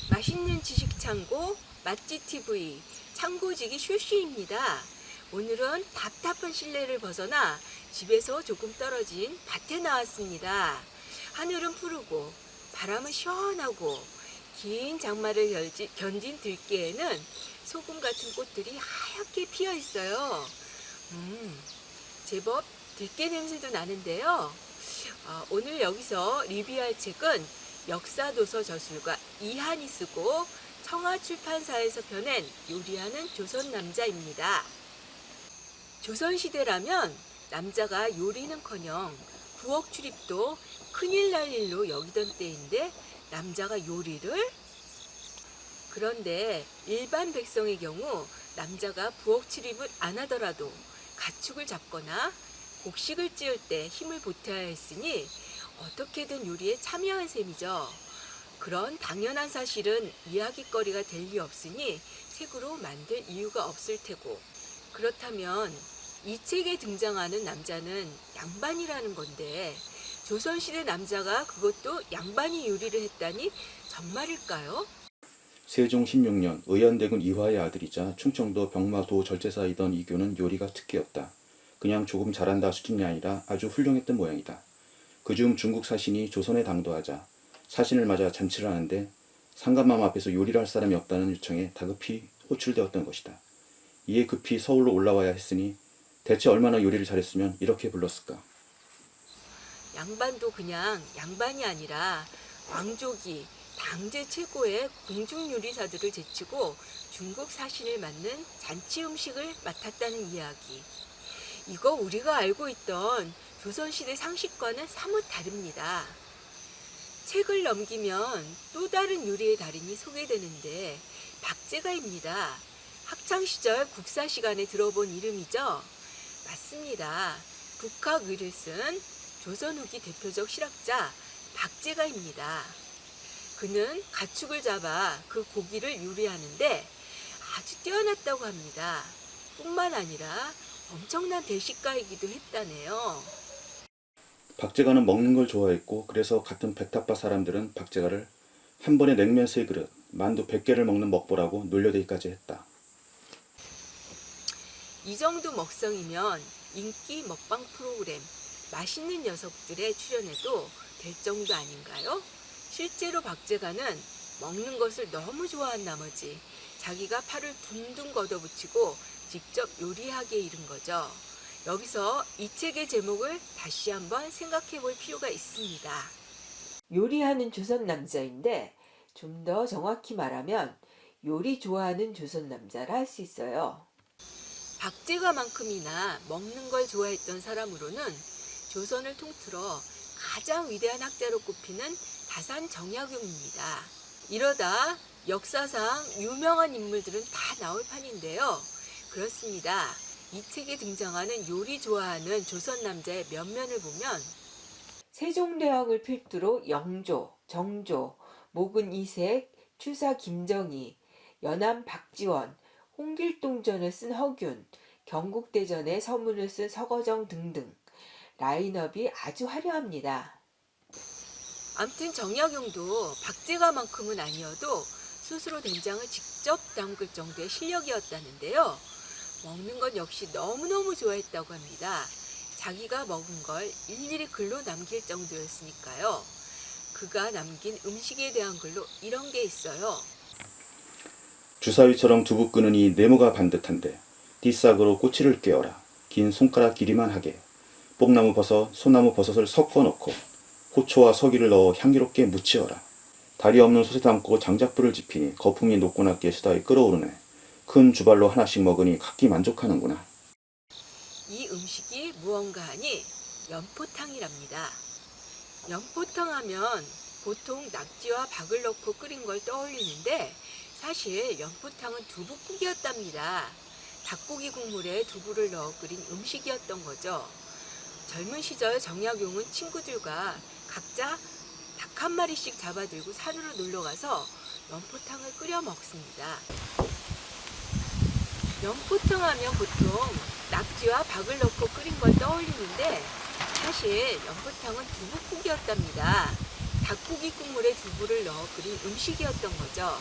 맛있는 지식창고 맛집TV 창고지기 슈슈입니다. 오늘은 답답한 실내를 벗어나 집에서 조금 떨어진 밭에 나왔습니다. 하늘은 푸르고 바람은 시원하고 긴 장마를 견딘 들깨에는 소금 같은 꽃들이 하얗게 피어 있어요. 제법 들깨 냄새도 나는데요. 오늘 여기서 리뷰할 책은 역사도서 저술가 이한이 쓰고 청하출판사에서 펴낸 요리하는 조선남자입니다. 조선시대라면 남자가 요리는커녕 부엌 출입도 큰일 날 일로 여기던 때인데 남자가 요리를? 그런데 일반 백성의 경우 남자가 부엌 출입을 안 하더라도 가축을 잡거나 곡식을 찌을 때 힘을 보태야 했으니 어떻게든 요리에 참여한 셈이죠. 그런 당연한 사실은 이야깃거리가 될 리 없으니 책으로 만들 이유가 없을 테고, 그렇다면 이 책에 등장하는 남자는 양반이라는 건데 조선시대 남자가 그것도 양반이 요리를 했다니 정말일까요? 세종 16년 의연대군 이화의 아들이자 충청도 병마도 절제사이던 이교는 요리가 특기였다. 그냥 조금 잘한다 수준이 아니라 아주 훌륭했던 모양이다. 그중 중국 사신이 조선에 당도하자 사신을 맞아 잔치를 하는데 상간맘 앞에서 요리를 할 사람이 없다는 요청에 다급히 호출되었던 것이다. 이에 급히 서울로 올라와야 했으니 대체 얼마나 요리를 잘했으면 이렇게 불렀을까. 양반도 그냥 양반이 아니라 왕족이 당제 최고의 궁중요리사들을 제치고 중국 사신을 맡는 잔치 음식을 맡았다는 이야기. 이거 우리가 알고 있던 조선시대 상식과는 사뭇 다릅니다. 책을 넘기면 또 다른 요리의 달인이 소개되는데 박제가입니다. 학창시절 국사 시간에 들어본 이름이죠? 맞습니다. 국학의를 쓴 조선 후기 대표적 실학자 박제가입니다. 그는 가축을 잡아 그 고기를 요리하는데 아주 뛰어났다고 합니다. 뿐만 아니라 엄청난 대식가이기도 했다네요. 박제가는 먹는 걸 좋아했고 그래서 같은 백탑바 사람들은 박제가를 한 번에 냉면 3그릇, 만두 100개를 먹는 먹보라고 놀려대기까지 했다. 이 정도 먹성이면 인기 먹방 프로그램 맛있는 녀석들에 출연해도 될 정도 아닌가요? 실제로 박제가는 먹는 것을 너무 좋아한 나머지 자기가 팔을 둥둥 걷어붙이고 직접 요리하게 이른 거죠. 여기서 이 책의 제목을 다시 한번 생각해 볼 필요가 있습니다. 요리하는 조선 남자인데 좀 더 정확히 말하면 요리 좋아하는 조선 남자라 할 수 있어요. 박제가만큼이나 먹는 걸 좋아했던 사람으로는 조선을 통틀어 가장 위대한 학자로 꼽히는 다산 정약용입니다. 이러다 역사상 유명한 인물들은 다 나올 판인데요. 그렇습니다. 이 책에 등장하는 요리 좋아하는 조선 남자의 면면을 보면 세종대왕을 필두로 영조, 정조, 목은 이색, 추사 김정희, 연암 박지원, 홍길동전을 쓴 허균, 경국대전의 서문을 쓴 서거정 등등 라인업이 아주 화려합니다. 암튼 정약용도 박제가만큼은 아니어도 스스로 된장을 직접 담글 정도의 실력이었다는데요. 먹는 건 역시 너무너무 좋아했다고 합니다. 자기가 먹은 걸 일일이 글로 남길 정도였으니까요. 그가 남긴 음식에 대한 글로 이런 게 있어요. 주사위처럼 두부 끄느니 네모가 반듯한데 띠싹으로 꼬치를 꿰어라. 긴 손가락 길이만 하게. 뽕나무 버섯, 소나무 버섯을 섞어 넣고 호초와 서기를 넣어 향기롭게 무치어라. 다리 없는 솥에 담고 장작불을 지피니 거품이 높고 낮게 수다에 끓어오르네. 큰 주발로 하나씩 먹으니 각기 만족하는구나. 이 음식이 무언가 하니 연포탕이랍니다. 연포탕 하면 보통 낙지와 박을 넣고 끓인 걸 떠올리는데 사실 연포탕은 두부국이었답니다. 닭고기 국물에 두부를 넣어 끓인 음식이었던 거죠. 젊은 시절 정약용은 친구들과 각자 닭 한 마리씩 잡아들고 산으로 놀러가서 연포탕을 끓여 먹습니다. 연포탕 하면 보통 낙지와 박을 넣고 끓인 걸 떠올리는데 사실 연포탕은 두부국이었답니다. 닭고기 국물에 두부를 넣어 끓인 음식이었던 거죠.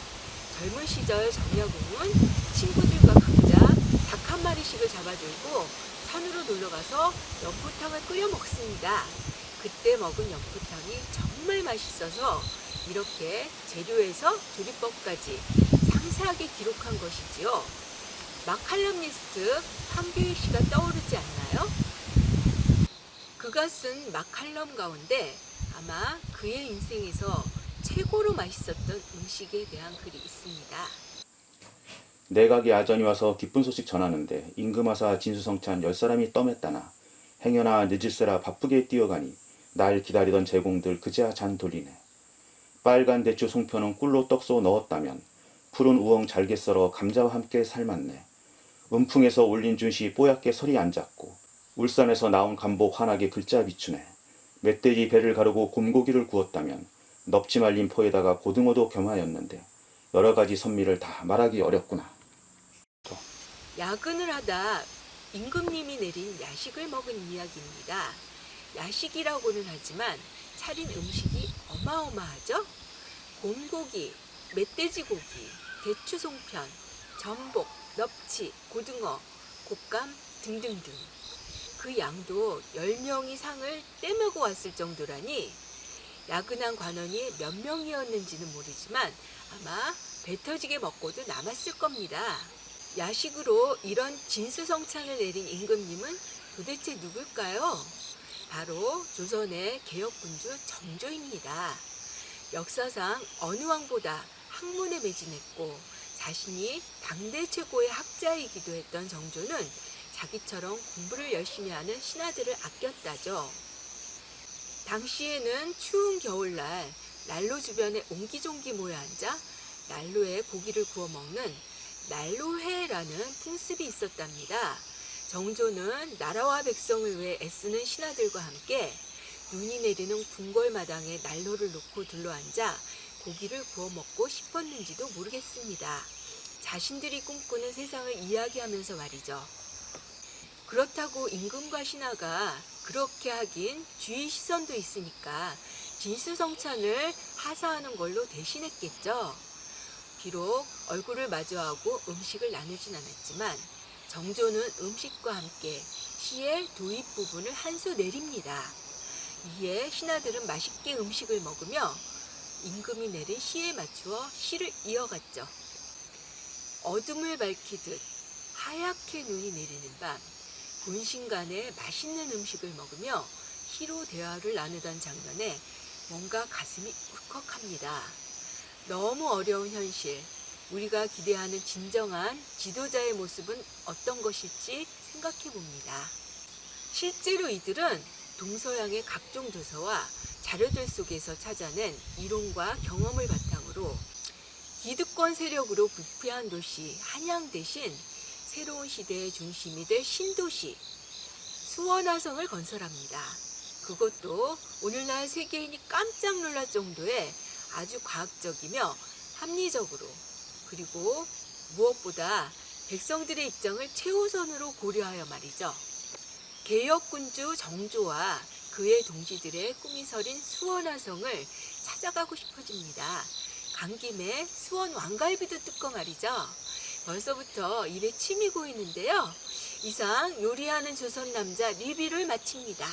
젊은 시절 정약용은 친구들과 각자 닭 한 마리씩을 잡아들고 산으로 놀러가서 연포탕을 끓여 먹습니다. 그때 먹은 연포탕이 정말 맛있어서 이렇게 재료에서 조리법까지 상세하게 기록한 것이지요. 마칼럼니스트 판교익 씨가 떠오르지 않나요? 그가 쓴 마칼럼 가운데 아마 그의 인생에서 최고로 맛있었던 음식에 대한 글이 있습니다. 내각이 아전이 와서 기쁜 소식 전하는데 임금하사 진수성찬 10사람이 떠맸다나 행여나 늦을세라 바쁘게 뛰어가니 날 기다리던 제공들 그제야 잔 돌리네. 빨간 대추 송편은 꿀로 떡소 넣었다면 푸른 우엉 잘게 썰어 감자와 함께 삶았네. 은풍에서 올린 준시 뽀얗게 설이 앉았고 울산에서 나온 간복 환하게 글자 비추네. 멧돼지 배를 가르고 곰고기를 구웠다면 넙치 말린 포에다가 고등어도 겸하였는데 여러 가지 선미를 다 말하기 어렵구나. 야근을 하다 임금님이 내린 야식을 먹은 이야기입니다. 야식이라고는 하지만 차린 음식이 어마어마하죠? 곰고기, 멧돼지고기, 대추송편, 전복, 넙치, 고등어, 곶감 등등등. 그 양도 10명이 상을 떼매고 왔을 정도라니 야근한 관원이 몇 명이었는지는 모르지만 아마 배 터지게 먹고도 남았을 겁니다. 야식으로 이런 진수성찬을 내린 임금님은 도대체 누굴까요? 바로 조선의 개혁군주 정조입니다. 역사상 어느 왕보다 학문에 매진했고 자신이 당대 최고의 학자이기도 했던 정조는 자기처럼 공부를 열심히 하는 신하들을 아꼈다죠. 당시에는 추운 겨울날 난로 주변에 옹기종기 모여 앉아 난로에 고기를 구워 먹는 난로회라는 풍습이 있었답니다. 정조는 나라와 백성을 위해 애쓰는 신하들과 함께 눈이 내리는 궁궐마당에 난로를 놓고 둘러앉아 고기를 구워 먹고 싶었는지도 모르겠습니다. 자신들이 꿈꾸는 세상을 이야기하면서 말이죠. 그렇다고 임금과 신하가 그렇게 하긴 주의 시선도 있으니까 진수성찬을 하사하는 걸로 대신했겠죠. 비록 얼굴을 마주하고 음식을 나누진 않았지만 정조는 음식과 함께 시의 도입 부분을 한 수 내립니다. 이에 신하들은 맛있게 음식을 먹으며 임금이 내린 시에 맞추어 시를 이어갔죠. 어둠을 밝히듯 하얗게 눈이 내리는 밤 본신간에 맛있는 음식을 먹으며 시로 대화를 나누던 장면에 뭔가 가슴이 울컥합니다. 너무 어려운 현실, 우리가 기대하는 진정한 지도자의 모습은 어떤 것일지 생각해 봅니다. 실제로 이들은 동서양의 각종 도서와 자료들 속에서 찾아낸 이론과 경험을 바탕으로 기득권 세력으로 부패한 도시 한양 대신 새로운 시대의 중심이 될 신도시 수원화성을 건설합니다. 그것도 오늘날 세계인이 깜짝 놀랄 정도의 아주 과학적이며 합리적으로, 그리고 무엇보다 백성들의 입장을 최우선으로 고려하여 말이죠. 개혁군주 정조와 그의 동지들의 꿈이 서린 수원화성을 찾아가고 싶어집니다. 간 김에 수원 왕갈비도 뜯고 말이죠. 벌써부터 입에 침이 고이는데요. 이상 요리하는 조선 남자 리뷰를 마칩니다.